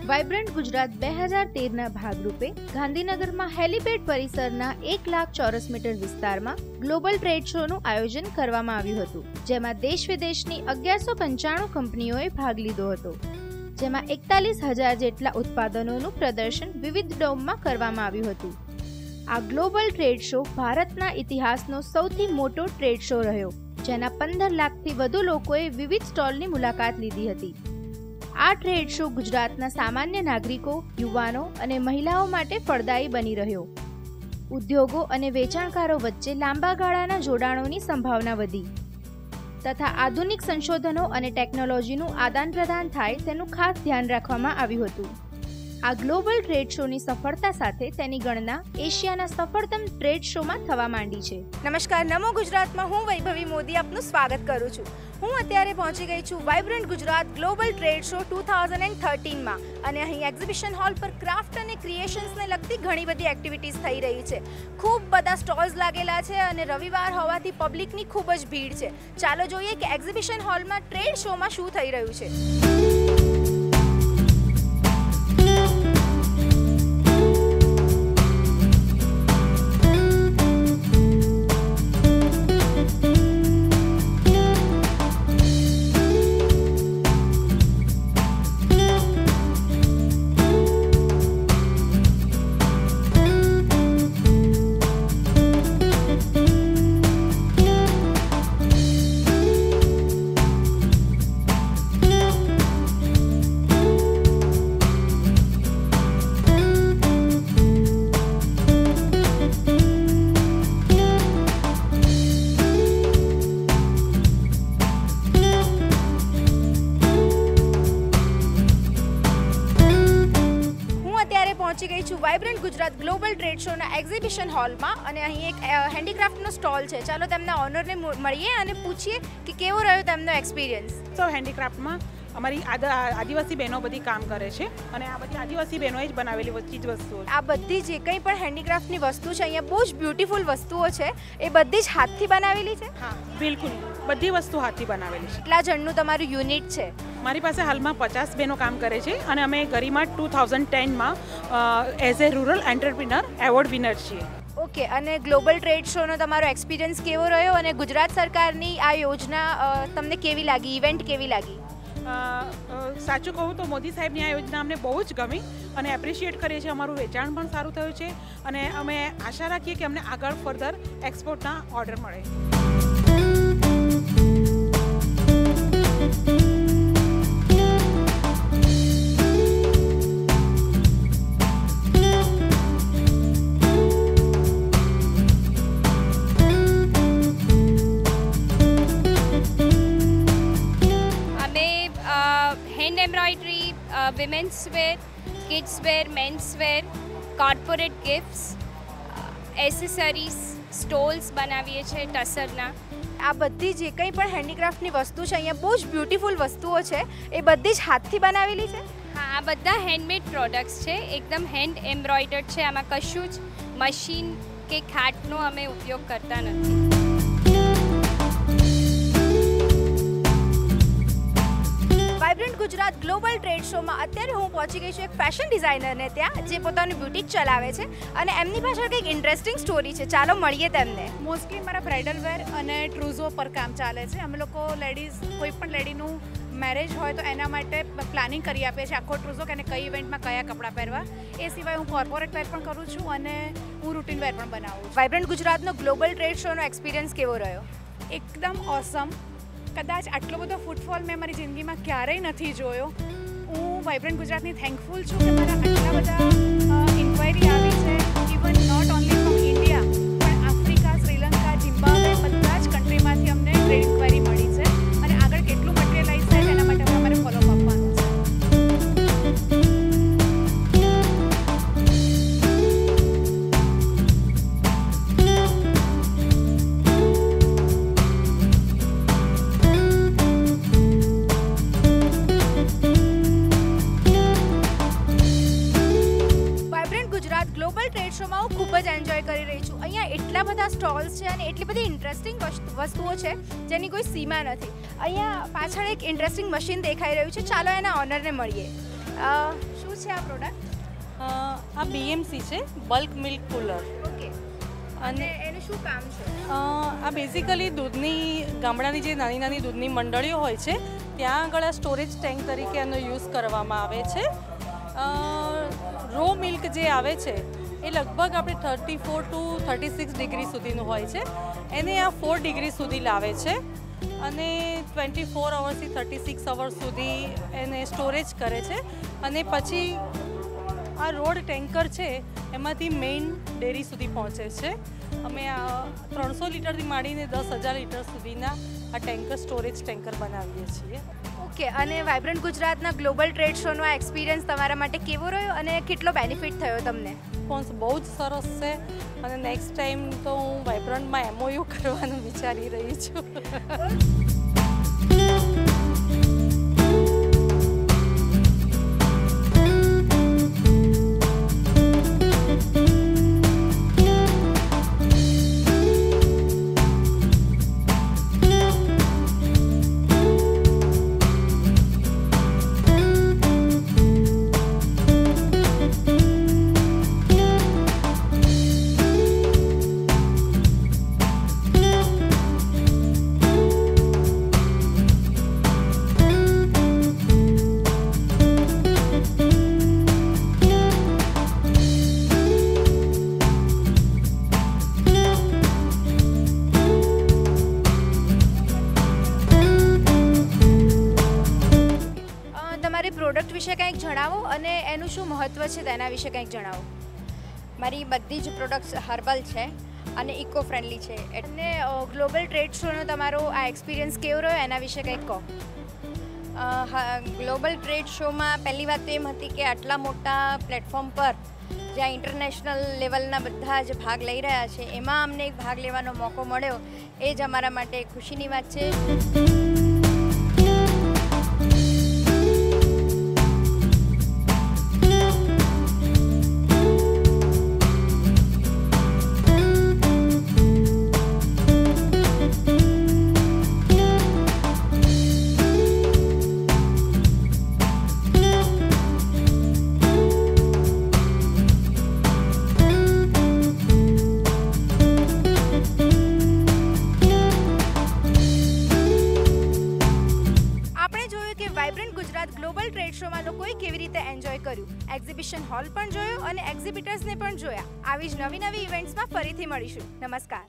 Vibrant Gujarat 2013ના ભાગરૂપે ગાંધીનગરમાં helipad પરિસરના 1 lakh ચોરસ મીટર વિસ્તારમાં ગ્લોબલ ટ્રેડ શોનું આયોજન કરવામાં આવ્યું હતું, જેમાં દેશ વિદેશની 1195 કંપનીઓએ ભાગ લીધો હતો, જેમાં 41,000 જેટલા ઉત્પાદનોનું પ્રદર્શન વિવિધ ડોમમાં કરવામાં આવ્યું હતું. આ ગ્લોબલ ટ્રેડ શો ભારતના ઇતિહાસનો સૌથી મોટો ટ્રેડ શો રહ્યો, જેના 15 લાખથી વધુ લોકોએ વિવિધ સ્ટોલની મુલાકાત લીધી હતી. આ ટ્રેડ શો ગુજરાતના સામાન્ય નાગરિકો, યુવાનો અને મહિલાઓ માટે ફળદાયી બની રહ્યો. ઉદ્યોગો અને વેચાણકારો વચ્ચે લાંબા ગાળાના જોડાણોની સંભાવના વધી તથા આધુનિક સંશોધનો અને ટેકનોલોજીનું આદાન પ્રદાન થાય તેનું ખાસ ધ્યાન રાખવામાં આવ્યું હતું. આ ગ્લોબલ ટ્રેડ શોની સફળતા સાથે તેની ગણના એશિયાના સફળતમ ટ્રેડ શોમાં થવા માંડી છે. નમસ્કાર, નમો ગુજરાતમાં હું વૈભવી મોદી આપનું સ્વાગત કરું છું. હું અત્યારે પહોંચી ગઈ છું vibrant Gujarat global trade show 2013માં અને અહીં એક્ઝિબિશન હોલ પર ક્રાફ્ટ અને ક્રિએશન્સને લગતી ઘણી બધી એક્ટિવિટીઝ થઈ રહી છે. ખૂબ બધા સ્ટોલ્સ લાગેલા છે અને રવિવાર હોવાથી પબ્લિકની ખૂબ જ ભીડ છે. ચાલો જોઈએ કે એક્ઝિબિશન હોલમાં ટ્રેડ શોમાં શું થઈ રહ્યું છે. પહોંચી ગઈ છું વાઇબ્રન્ટ ગુજરાત ગ્લોબલ ટ્રેડ શોના એક્ઝિબિશન હોલમાં અને અહીં એક હેન્ડીક્રાફ્ટનો સ્ટોલ છે. ચાલો તેમના ઓનરને મળીએ અને પૂછીએ કે કેવો રહ્યો તેમનો એક્સપિરિયન્સ. તો હેન્ડીક્રાફ્ટમાં અમારી આદિવાસી બહેનો બધી કામ કરે છે અને આ બધી આદિવાસી બહેનોએ જ બનાવેલી ચીજ વસ્તુઓ. આ બધી જે કંઈ પણ હેન્ડીક્રાફ્ટની વસ્તુ છે અહીંયા બહુ જ બ્યુટીફુલ વસ્તુઓ છે, એ બધી જ હાથથી બનાવેલી છે. હા, બિલકુલ બધી વસ્તુ હાથથી બનાવેલી છે. કેટલા જણનું તમારું યુનિટ છે? મારી પાસે હાલમાં 50 બહેનો કામ કરે છે અને અમે ગરિમા 2010માં as a rural entrepreneur award winner છીએ. ઓકે, અને ગ્લોબલ ટ્રેડ શોનો તમારો એક્સપિરિયન્સ કેવો રહ્યો અને ગુજરાત સરકારની આ યોજના તમને કેવી લાગી, ઇવેન્ટ કેવી લાગી? સાચું કહું તો મોદી સાહેબની આ યોજના અમને બહુ જ ગમી અને એપ્રિશિએટ કરીએ છીએ. અમારું વેચાણ પણ સારું થયું છે અને અમે આશા રાખીએ કે અમને આગળ ફર્ધર એક્સપોર્ટના ઓર્ડર મળે. Hand embroidery, women's wear, kids wear, men's wear, corporate gifts, accessories, stoles बनाવીએ છે ટસરના. આ બધી જે કંઈ પણ હેન્ડીક્રાફ્ટની વસ્તુ છે અહીંયા બહુ જ બ્યુટીફુલ વસ્તુઓ છે, એ બધી જ હાથથી બનાવેલી છે. હા, આ બધા હેન્ડમેડ પ્રોડક્ટ્સ છે, એકદમ હેન્ડ એમ્બ્રોઇડર્ડ છે. આમાં કશું જ મશીન કે ખાટનો અમે ઉપયોગ કરતા નથી. વાઇબ્રન્ટ ગુજરાત ગ્લોબલ ટ્રેડ શોમાં અત્યારે હું પહોંચી ગઈ છું એક ફેશન ડિઝાઇનરને ત્યાં, જે પોતાનું બ્યુટીક ચલાવે છે અને એમની પાછળ કંઈક ઇન્ટરેસ્ટિંગ સ્ટોરી છે. ચાલો મળીએ તેમને. મોસ્ટલી મારા બ્રાઇડલ વેર અને ટ્રુઝો પર કામ ચાલે છે. અમે લોકો લેડીઝ, કોઈ પણ લેડીનું મેરેજ હોય તો એના માટે પ્લાનિંગ કરી આપીએ છીએ, આખો ટ્રુઝો કે કઈ ઇવેન્ટમાં કયા કપડાં પહેરવા. એ સિવાય હું કોર્પોરેટ વેર પણ કરું છું અને હું રૂટીન વેર પણ બનાવું છું. વાઇબ્રન્ટ ગુજરાતનો ગ્લોબલ ટ્રેડ શોનો એક્સપિરિયન્સ કેવો રહ્યો? એકદમ ઓસમ. કદાચ આટલો બધો ફૂટફોલ મેં મારી જિંદગીમાં ક્યારેય નથી જોયો. હું વાઇબ્રન્ટ ગુજરાતની થેન્કફુલ છું કે મારા આટલા બધા ઇન્ક્વાયરી આવી છે. Even not only from India પણ આફ્રિકા, શ્રીલંકા, ઝિમ્બાબ્વે બધા જ કન્ટ્રીમાંથી અમને ટ્રેડ ઇન્ક્વાયરી મળી છે અને આગળ કેટલું મટીરિયલાઇઝ થાય છે એના માટે અમારે ફોલોઅપ આપવાનું છે. શોમાં હું ખૂબ જ એન્જોય કરી રહી છું. અહીંયા એટલા બધા સ્ટોલ્સ છે અને એટલી બધી ઇન્ટરેસ્ટિંગ વસ્તુઓ છે જેની કોઈ સીમા નથી. અહીંયા પાછળ એક ઇન્ટરેસ્ટિંગ મશીન દેખાઈ રહ્યું છે. ચાલો એના ઓનરને મળીએ. શું છે આ પ્રોડક્ટ? આ BMC છે, બલ્ક મિલ્ક કુલર. ઓકે. અને એનું શું કામ છે? આ બેઝિકલી દૂધની ગામડાની જે નાની નાની દૂધની મંડળીઓ હોય છે ત્યાં આગળ આ સ્ટોરેજ ટેન્ક તરીકે એનો યુઝ કરવામાં આવે છે. રો મિલ્ક જે આવે છે એ લગભગ આપણે 34 to 36 ડિગ્રી સુધીનું હોય છે, એને આ 4 ડિગ્રી સુધી લાવે છે અને 24 અવર્સથી 36 અવર્સ સુધી એને સ્ટોરેજ કરે છે. અને પછી આ રોડ ટેન્કર છે એમાંથી મેઇન ડેરી સુધી પહોંચે છે. અમે આ 300 લીટરથી માંડીને 10,000 લીટર સુધીના આ ટેન્કર સ્ટોરેજ ટેન્કર બનાવીએ છીએ. ઓકે. અને વાઇબ્રન્ટ ગુજરાતના ગ્લોબલ ટ્રેડ શોનો આ એક્સપિરિયન્સ તમારા માટે કેવો રહ્યો અને કેટલો બેનિફિટ થયો તમને? રિસ્પોન્સ બહુ જ સરસ છે અને નેક્સ્ટ ટાઈમ તો હું વાઇબ્રન્ટમાં MOU કરવાનું વિચારી રહી છું. પ્રોડક્ટ વિશે કંઈક જણાવો અને એનું શું મહત્ત્વ છે તેના વિશે કંઈક જણાવો. મારી બધી જ પ્રોડક્ટ્સ હર્બલ છે અને ઇકો ફ્રેન્ડલી છે. અને ગ્લોબલ ટ્રેડ શોનો તમારો આ એક્સપિરિયન્સ કેવો રહ્યો એના વિશે કંઈક કહો. ગ્લોબલ ટ્રેડ શોમાં પહેલી વાત તો એમ હતી કે આટલા મોટા પ્લેટફોર્મ પર જ્યાં ઇન્ટરનેશનલ લેવલના બધા જ ભાગ લઈ રહ્યા છે એમાં અમને એક ભાગ લેવાનો મોકો મળ્યો, એ જ અમારા માટે ખુશીની વાત છે. વાઇબ્રન્ટ ગુજરાત ગ્લોબલ ટ્રેડ શોમાં લોકોએ કેવી રીતે એન્જોય કર્યું, એક્ઝિબિશન હોલ પણ જોયો અને એક્ઝિબિટર્સને પણ જોયા. આવી જ નવી ઇવેન્ટ્સમાં ફરીથી મળીશું. નમસ્કાર.